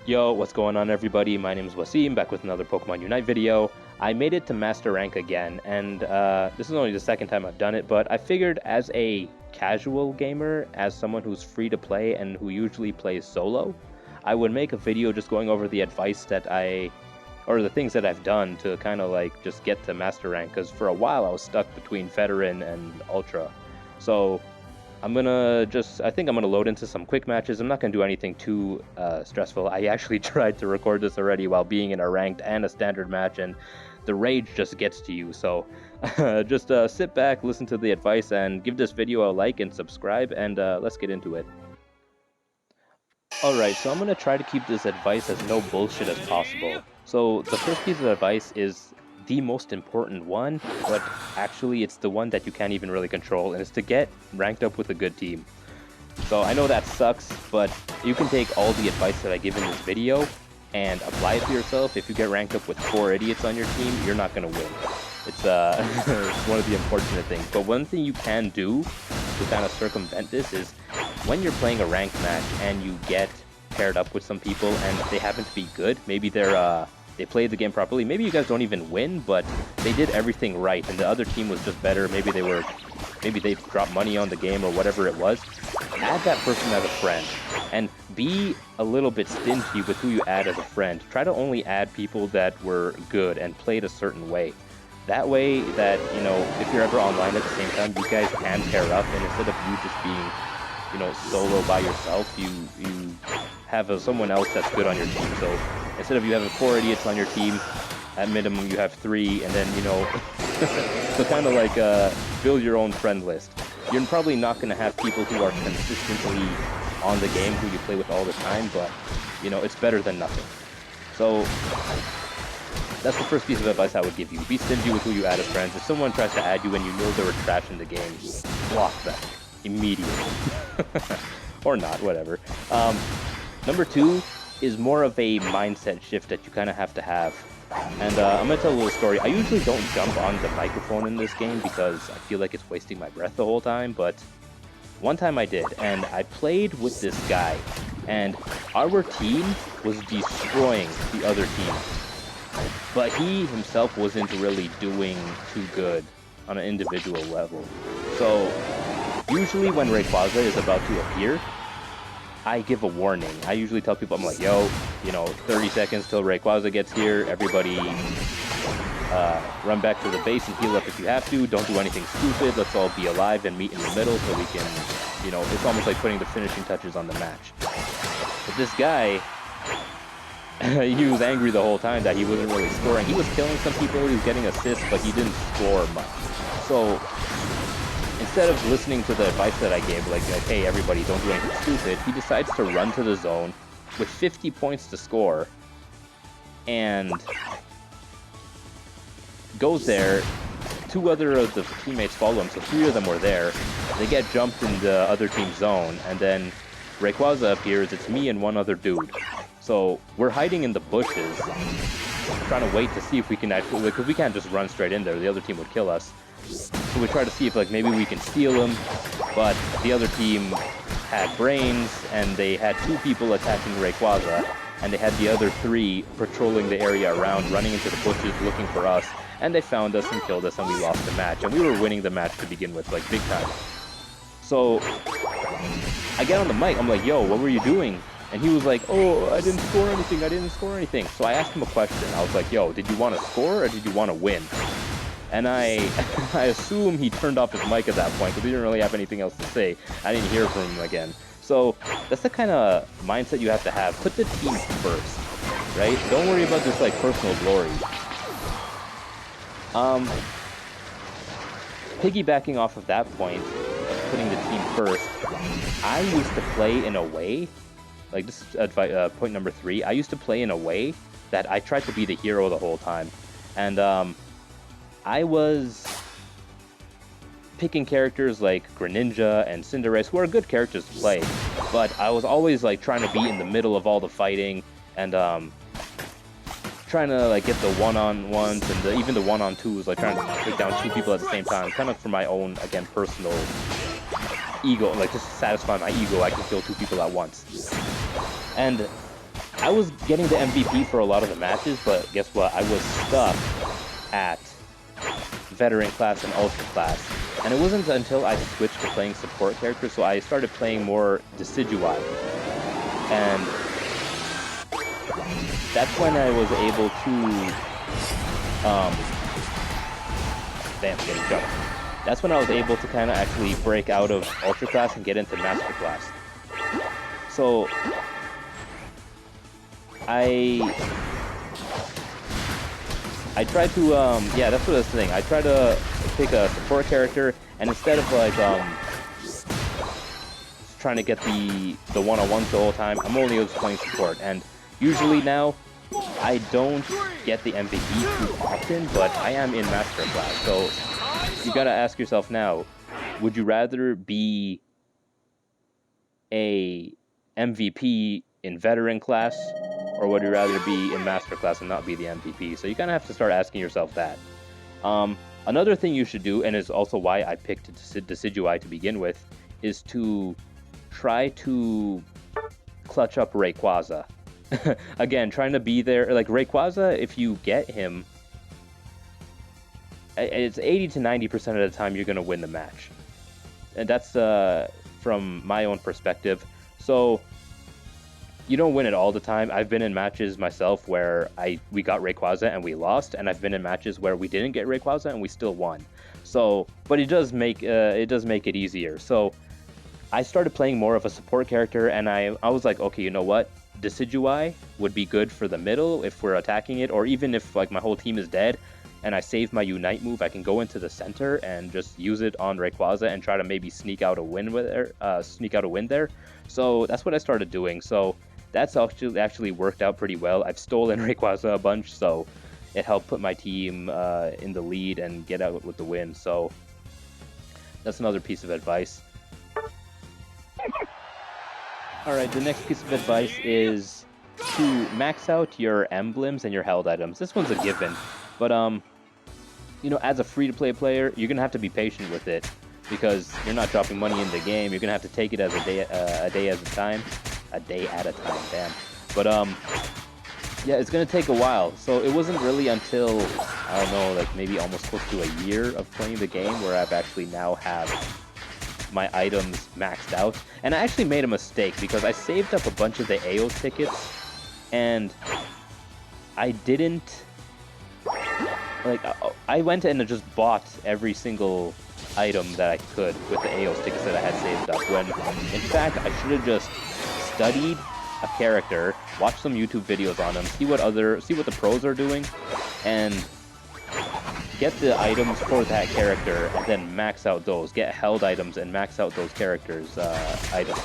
Yo, what's going on everybody? My name is Wasim, back with another Pokemon Unite video. I made it to Master Rank again, and this is only the second time I've done it, but I figured as a casual gamer, as someone who's free to play and who usually plays solo, I would make a video just going over the advice that or the things that I've done to kind of like just get to Master Rank, because for a while I was stuck between Veteran and Ultra. So I think I'm gonna load into some quick matches. I'm not gonna do anything too stressful. I actually tried to record this already while being in a ranked and a standard match, and the rage just gets to you. So just sit back, listen to the advice, and give this video a like and subscribe, and let's get into it. Alright, so I'm gonna try to keep this advice as no bullshit as possible. So the first piece of advice is the most important one, but actually it's the one that you can't even really control, and it's to get ranked up with a good team. So I know that sucks, but you can take all the advice that I give in this video and apply it to yourself. If you get ranked up with 4 idiots on your team, you're not gonna win. It's it's one of the unfortunate things. But one thing you can do to kind of circumvent this is when you're playing a ranked match and you get paired up with some people and they happen to be good, maybe they played the game properly. Maybe you guys don't even win, but they did everything right, and the other team was just better. Maybe they dropped money on the game or whatever it was. Add that person as a friend, and be a little bit stingy with who you add as a friend. Try to only add people that were good and played a certain way. That way, that if you're ever online at the same time, you guys can pair up, and instead of you just being, solo by yourself, you have someone else that's good on your team. So instead of you having 4 idiots on your team, at minimum you have 3, and then so kind of like build your own friend list. You're probably not going to have people who are consistently on the game who you play with all the time, but it's better than nothing. So that's the first piece of advice I would give you. Be stingy with who you add as friends. If someone tries to add you and you know they were trash in the game, block them immediately. Or not, whatever. Number 2 is more of a mindset shift that you kind of have to have. And I'm going to tell a little story. I usually don't jump on the microphone in this game because I feel like it's wasting my breath the whole time, but one time I did, and I played with this guy, and our team was destroying the other team. But he himself wasn't really doing too good on an individual level. So usually when Rayquaza is about to appear, I give a warning. I usually tell people, I'm like, yo, 30 seconds till Rayquaza gets here. Everybody run back to the base and heal up if you have to. Don't do anything stupid. Let's all be alive and meet in the middle so we can, it's almost like putting the finishing touches on the match. But this guy, he was angry the whole time that he wasn't really scoring. He was killing some people, he was getting assists, but he didn't score much. So instead of listening to the advice that I gave, like, hey, everybody, don't do anything stupid, he decides to run to the zone with 50 points to score and goes there. 2 other of the teammates follow him, so 3 of them were there. They get jumped in the other team's zone, and then Rayquaza appears. It's me and one other dude. So we're hiding in the bushes, trying to wait to see if we can actually, because we can't just run straight in there. The other team would kill us. So we try to see if maybe we can steal him, but the other team had brains, and they had 2 people attacking Rayquaza, and they had the other 3 patrolling the area around, running into the bushes looking for us, and they found us and killed us, and we lost the match. And we were winning the match to begin with, like, big time. So I get on the mic, I'm like, yo, what were you doing? And he was like, oh, I didn't score anything. So I asked him a question. I was like, yo, did you want to score or did you want to win? And I assume he turned off his mic at that point because he didn't really have anything else to say. I didn't hear from him again. So that's the kind of mindset you have to have. Put the team first, right? Don't worry about this like personal glory. Piggybacking off of that point, of putting the team first, I used to play in a way, like this is point number 3, I used to play in a way that I tried to be the hero the whole time. And I was picking characters like Greninja and Cinderace, who are good characters to play, but I was always like trying to be in the middle of all the fighting, and trying to like get the one-on-ones and even the one-on-twos, like trying to take down 2 people at the same time, kind of for my own, again, personal ego, like just to satisfy my ego, I can kill 2 people at once. And I was getting the MVP for a lot of the matches, but guess what? I was stuck at veteran class and ultra class. And it wasn't until I switched to playing support characters, so I started playing more Decidueye. And that's when I was able to getting jumped. That's when I was able to kind of actually break out of ultra class and get into master class. So I tried to yeah, that's what I was saying. I tried to pick a support character, and instead of like trying to get the one-on-ones the whole time, I'm only just playing support. And usually now I don't get the MVP too often, but I am in master class, so you gotta ask yourself now, would you rather be a MVP in veteran class, or would you rather be in master class and not be the MVP? So you kind of have to start asking yourself that. Another thing you should do, and is also why I picked Decidueye to begin with, is to try to clutch up Rayquaza. Again, trying to be there. Like Rayquaza, if you get him, it's 80 to 90% of the time you're going to win the match. And that's from my own perspective. So you don't win it all the time. I've been in matches myself where we got Rayquaza and we lost, and I've been in matches where we didn't get Rayquaza and we still won. So, but it does make it easier. So I started playing more of a support character, and I was like, okay, you know what? Decidueye would be good for the middle if we're attacking it, or even if like my whole team is dead and I save my Unite move, I can go into the center and just use it on Rayquaza and try to maybe sneak out a win there. So that's what I started doing. So that's actually worked out pretty well. I've stolen Rayquaza a bunch, so it helped put my team in the lead and get out with the win. So that's another piece of advice. Alright, the next piece of advice is to max out your emblems and your held items. This one's a given, but you know, as a free-to-play player, you're gonna have to be patient with it because you're not dropping money in the game. You're gonna have to take it as a day at a time, damn. But yeah, it's gonna take a while. So it wasn't really until, I don't know, like maybe almost close to a year of playing the game where I've actually now have my items maxed out. And I actually made a mistake because I saved up a bunch of the AO tickets and I didn't, like, I went in and just bought every single item that I could with the AO tickets that I had saved up, when in fact I should have just studied a character, watched some YouTube videos on them, see what the pros are doing, and get the items for that character, and then max out those. Get held items and max out those characters' items.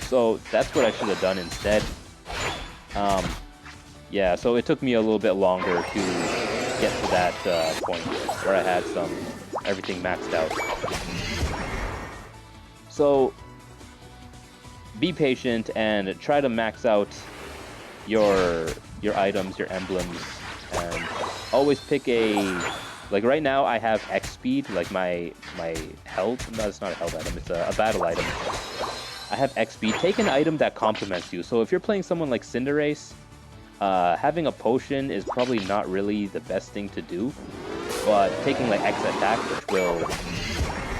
So that's what I should have done instead. Yeah, so it took me a little bit longer to get to that point where I had everything maxed out. So be patient and try to max out your items, your emblems, and always pick like right now I have X speed, like my held, no, it's not a held item, it's a battle item. I have X speed. Take an item that complements you. So if you're playing someone like Cinderace, having a potion is probably not really the best thing to do, but taking like X attack, which will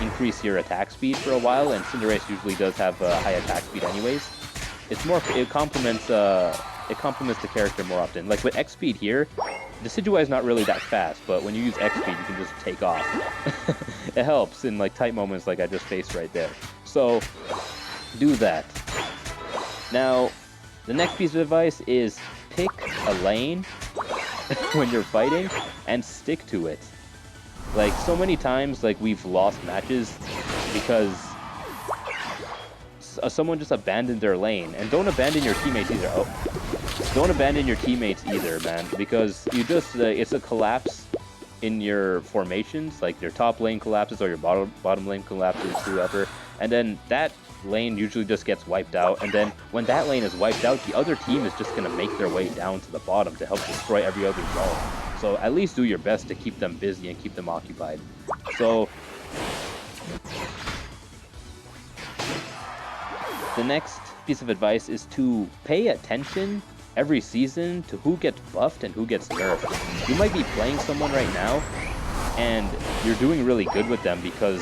increase your attack speed for a while, and Cinderace usually does have a high attack speed anyways. It complements the character more often. Like with X speed here, Decidueye is not really that fast, but when you use X speed, you can just take off. It helps in like tight moments like I just faced right there. So do that. Now, the next piece of advice is pick a lane when you're fighting and stick to it. Like so many times, like we've lost matches because someone just abandoned their lane. And don't abandon your teammates either. Don't abandon your teammates either, man, because you just it's a collapse in your formations. Like your top lane collapses or your bottom lane collapses, whoever, and then that lane usually just gets wiped out. And then when that lane is wiped out, the other team is just gonna make their way down to the bottom to help destroy every other zone. So at least do your best to keep them busy and keep them occupied. So the next piece of advice is to pay attention every season to who gets buffed and who gets nerfed. You might be playing someone right now, and you're doing really good with them because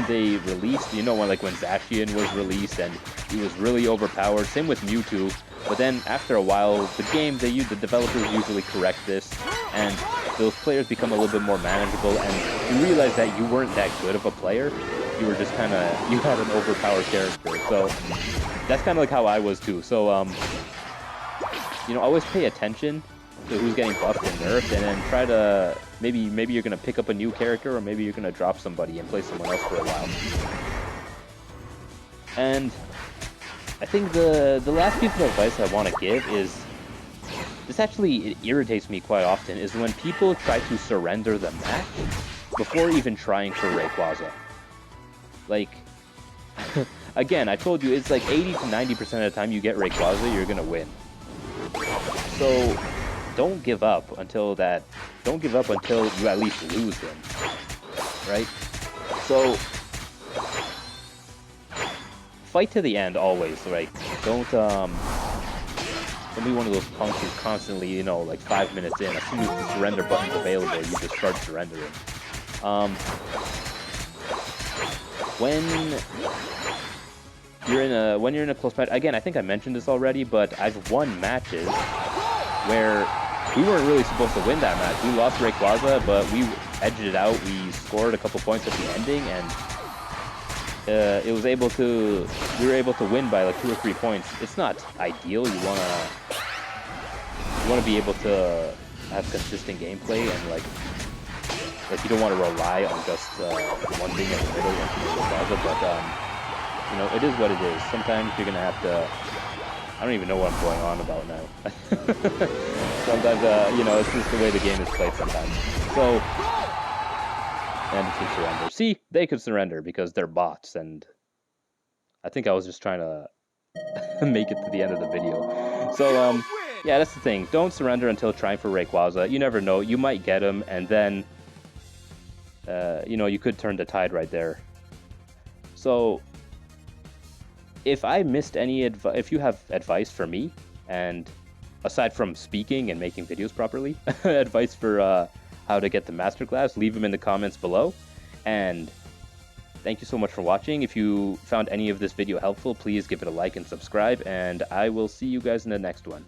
they released, you know, when Zacian was released and he was really overpowered. Same with Mewtwo. But then after a while, the developers usually correct this, and those players become a little bit more manageable, and you realize that you weren't that good of a player. You were just kind of, you had an overpowered character. So that's kind of like how I was too. So, you know, always pay attention to who's getting buffed and nerfed, and then try to, maybe you're going to pick up a new character, or maybe you're going to drop somebody and play someone else for a while. And I think the last piece of advice I want to give is, this actually, it irritates me quite often, is when people try to surrender the match before even trying for Rayquaza. Like, again, I told you, it's like 80 to 90% of the time you get Rayquaza, you're gonna win. So, don't give up until you at least lose him, right? So, fight to the end always, like, don't be one of those punks who's constantly, you know, like 5 minutes in, as soon as the surrender button's available, you just start surrendering. When you're in a close match, again, I think I mentioned this already, but I've won matches where we weren't really supposed to win that match. We lost Rayquaza, but we edged it out. We scored a couple points at the ending, and we were able to win by like 2 or 3 points. It's not ideal. You wanna be able to have consistent gameplay, and like you don't want to rely on just one thing in the middle like Rayquaza, but you know, it is what it is. Sometimes you're gonna have to. I don't even know what I'm going on about now. Sometimes, you know, it's just the way the game is played sometimes. So, and it can surrender. See, they could surrender because they're bots, and I think I was just trying to make it to the end of the video. So, yeah, that's the thing. Don't surrender until trying for Rayquaza. You never know. You might get him, and then, you know, you could turn the tide right there. So, if I missed any advice, if you have advice for me, and aside from speaking and making videos properly, advice for how to get the masterclass, leave them in the comments below. And thank you so much for watching. If you found any of this video helpful, please give it a like and subscribe, and I will see you guys in the next one.